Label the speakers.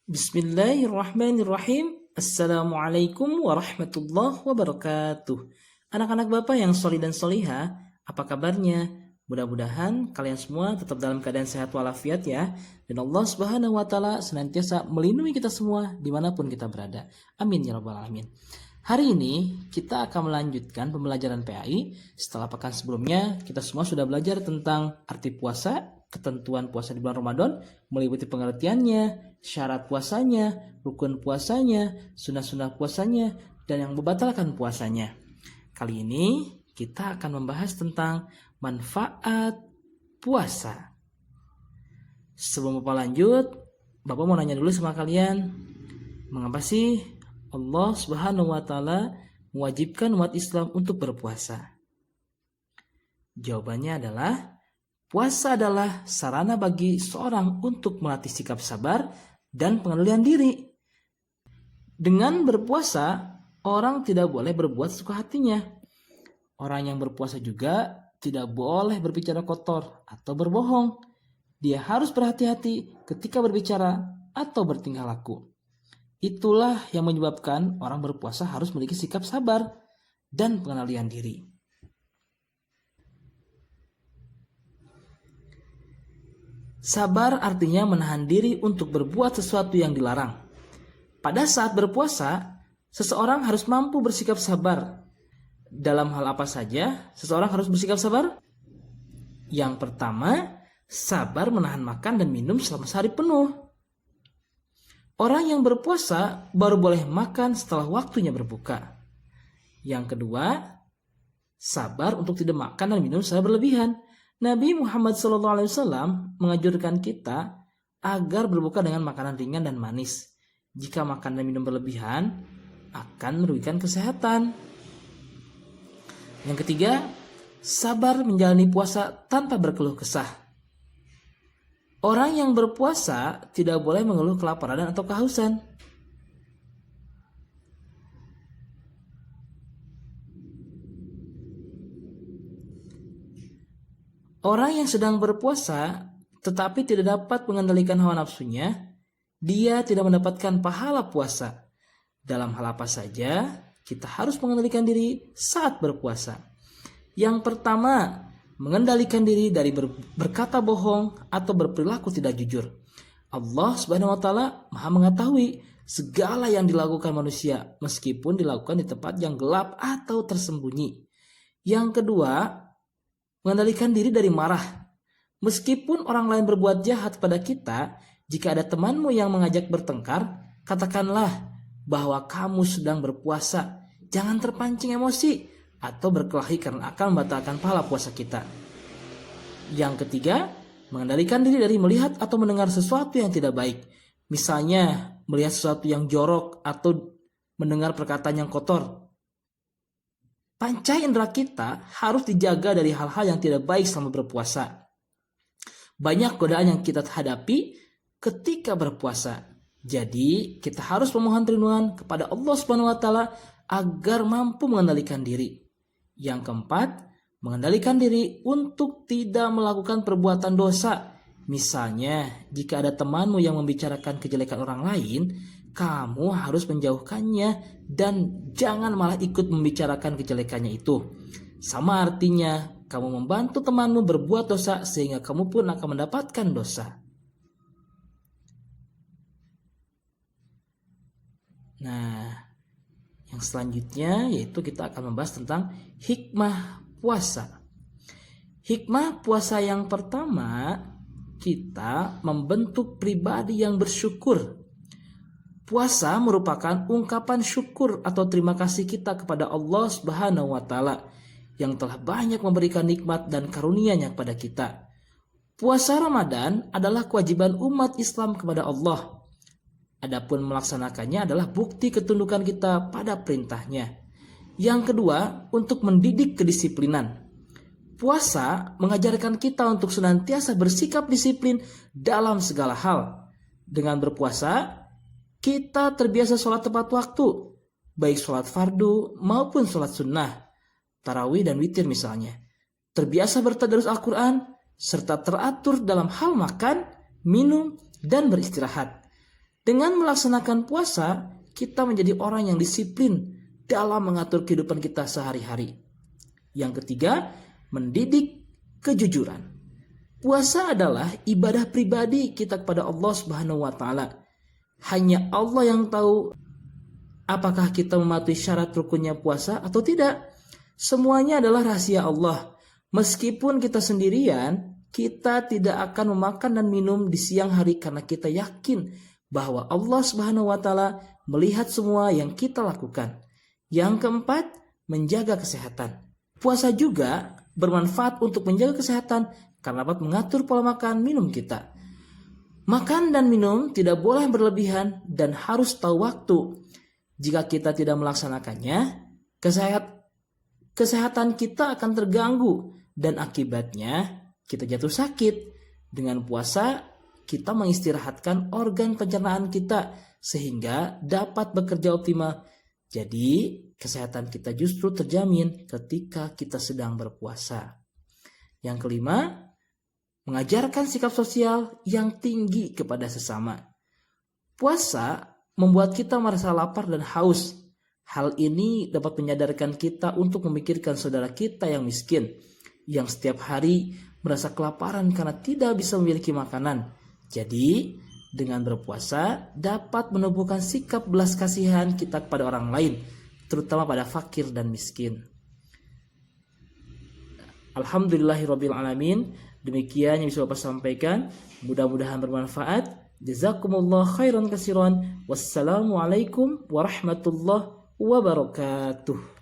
Speaker 1: Bismillahirrahmanirrahim. Assalamualaikum warahmatullahi wabarakatuh. Anak-anak Bapak yang solih dan soliha, apa kabarnya? Mudah-mudahan kalian semua tetap dalam keadaan sehat walafiat ya. Dan Allah Subhanahu wa Ta'ala senantiasa melindungi kita semua dimanapun kita berada. Amin ya Rabbal 'Alamin. Hari ini kita akan melanjutkan pembelajaran PAI. Setelah pekan sebelumnya kita semua sudah belajar tentang arti puasa, ketentuan puasa di bulan Ramadan, meliputi pengertiannya, syarat puasanya, rukun puasanya, sunnah-sunnah puasanya, dan yang membatalkan puasanya. Kali ini kita akan membahas tentang manfaat puasa. Sebelum Bapak lanjut, Bapak mau nanya dulu sama kalian, mengapa sih Allah Subhanahu wa Ta'ala mewajibkan umat Islam untuk berpuasa? Jawabannya adalah puasa adalah sarana bagi seorang untuk melatih sikap sabar dan pengendalian diri. Dengan berpuasa, orang tidak boleh berbuat suka hatinya. Orang yang berpuasa juga tidak boleh berbicara kotor atau berbohong. Dia harus berhati-hati ketika berbicara atau bertingkah laku. Itulah yang menyebabkan orang berpuasa harus memiliki sikap sabar dan pengendalian diri. Sabar artinya menahan diri untuk berbuat sesuatu yang dilarang. Pada saat berpuasa, seseorang harus mampu bersikap sabar. Dalam hal apa saja seseorang harus bersikap sabar? Yang pertama, sabar menahan makan dan minum selama sehari penuh. Orang yang berpuasa baru boleh makan setelah waktunya berbuka. Yang kedua, sabar untuk tidak makan dan minum secara berlebihan. Nabi Muhammad SAW menganjurkan kita agar berbuka dengan makanan ringan dan manis. Jika makan dan minum berlebihan, akan merugikan kesehatan. Yang ketiga, sabar menjalani puasa tanpa berkeluh kesah. Orang yang berpuasa tidak boleh mengeluh kelaparan atau kehausan. Orang yang sedang berpuasa tetapi tidak dapat mengendalikan hawa nafsunya, dia tidak mendapatkan pahala puasa. Dalam hal apa saja, kita harus mengendalikan diri saat berpuasa. Yang pertama, mengendalikan diri dari berkata bohong atau berperilaku tidak jujur. Allah Subhanahu wa Ta'ala Maha mengetahui segala yang dilakukan manusia, meskipun dilakukan di tempat yang gelap atau tersembunyi. Yang kedua, mengendalikan diri dari marah. Meskipun orang lain berbuat jahat pada kita, jika ada temanmu yang mengajak bertengkar, katakanlah bahwa kamu sedang berpuasa. Jangan terpancing emosi atau berkelahi karena akan membatalkan pahala puasa kita. Yang ketiga, mengendalikan diri dari melihat atau mendengar sesuatu yang tidak baik. Misalnya, melihat sesuatu yang jorok atau mendengar perkataan yang kotor. Panca indera kita harus dijaga dari hal-hal yang tidak baik selama berpuasa. Banyak godaan yang kita hadapi ketika berpuasa. Jadi, kita harus memohon perlindungan kepada Allah Subhanahu wa Ta'ala agar mampu mengendalikan diri. Yang keempat, mengendalikan diri untuk tidak melakukan perbuatan dosa. Misalnya, jika ada temanmu yang membicarakan kejelekan orang lain, kamu harus menjauhkannya dan jangan malah ikut membicarakan kejelekannya itu. Sama artinya, kamu membantu temanmu berbuat dosa sehingga kamu pun akan mendapatkan dosa. Nah, yang selanjutnya yaitu kita akan membahas tentang hikmah puasa. Hikmah puasa yang pertama, kita membentuk pribadi yang bersyukur. Puasa merupakan ungkapan syukur atau terima kasih kita kepada Allah Subhanahu wa Ta'ala yang telah banyak memberikan nikmat dan karunia-Nya kepada kita. Puasa Ramadan adalah kewajiban umat Islam kepada Allah. Adapun melaksanakannya adalah bukti ketundukan kita pada perintahnya. Yang kedua, untuk mendidik kedisiplinan. Puasa mengajarkan kita untuk senantiasa bersikap disiplin dalam segala hal. Dengan berpuasa, kita terbiasa sholat tepat waktu, baik sholat fardu maupun sholat sunnah, tarawih dan witir misalnya. Terbiasa bertadarus Al-Quran, serta teratur dalam hal makan, minum, dan beristirahat. Dengan melaksanakan puasa, kita menjadi orang yang disiplin dalam mengatur kehidupan kita sehari-hari. Yang ketiga, mendidik kejujuran. Puasa adalah ibadah pribadi kita kepada Allah Subhanahu wa taala. Hanya Allah yang tahu apakah kita mematuhi syarat rukunnya puasa atau tidak. Semuanya adalah rahasia Allah. Meskipun kita sendirian, kita tidak akan memakan dan minum di siang hari karena kita yakin bahwa Allah Subhanahu wa taala melihat semua yang kita lakukan. Yang keempat, menjaga kesehatan. Puasa juga bermanfaat untuk menjaga kesehatan karena dapat mengatur pola makan minum kita. Makan dan minum tidak boleh berlebihan dan harus tahu waktu. Jika kita tidak melaksanakannya, kesehatan kita akan terganggu dan akibatnya kita jatuh sakit. Dengan puasa, kita mengistirahatkan organ pencernaan kita sehingga dapat bekerja optimal. Jadi, kesehatan kita justru terjamin ketika kita sedang berpuasa. Yang kelima, mengajarkan sikap sosial yang tinggi kepada sesama. Puasa membuat kita merasa lapar dan haus. Hal ini dapat menyadarkan kita untuk memikirkan saudara kita yang miskin, yang setiap hari merasa kelaparan karena tidak bisa memiliki makanan. Jadi, dengan berpuasa dapat menumbuhkan sikap belas kasihan kita kepada orang lain, terutama pada fakir dan miskin. Alhamdulillahirabbil alamin. Demikian yang bisa Bapak sampaikan. Mudah-mudahan bermanfaat. Jazakumullah khairan katsiran. Wassalamualaikum warahmatullahi wabarakatuh.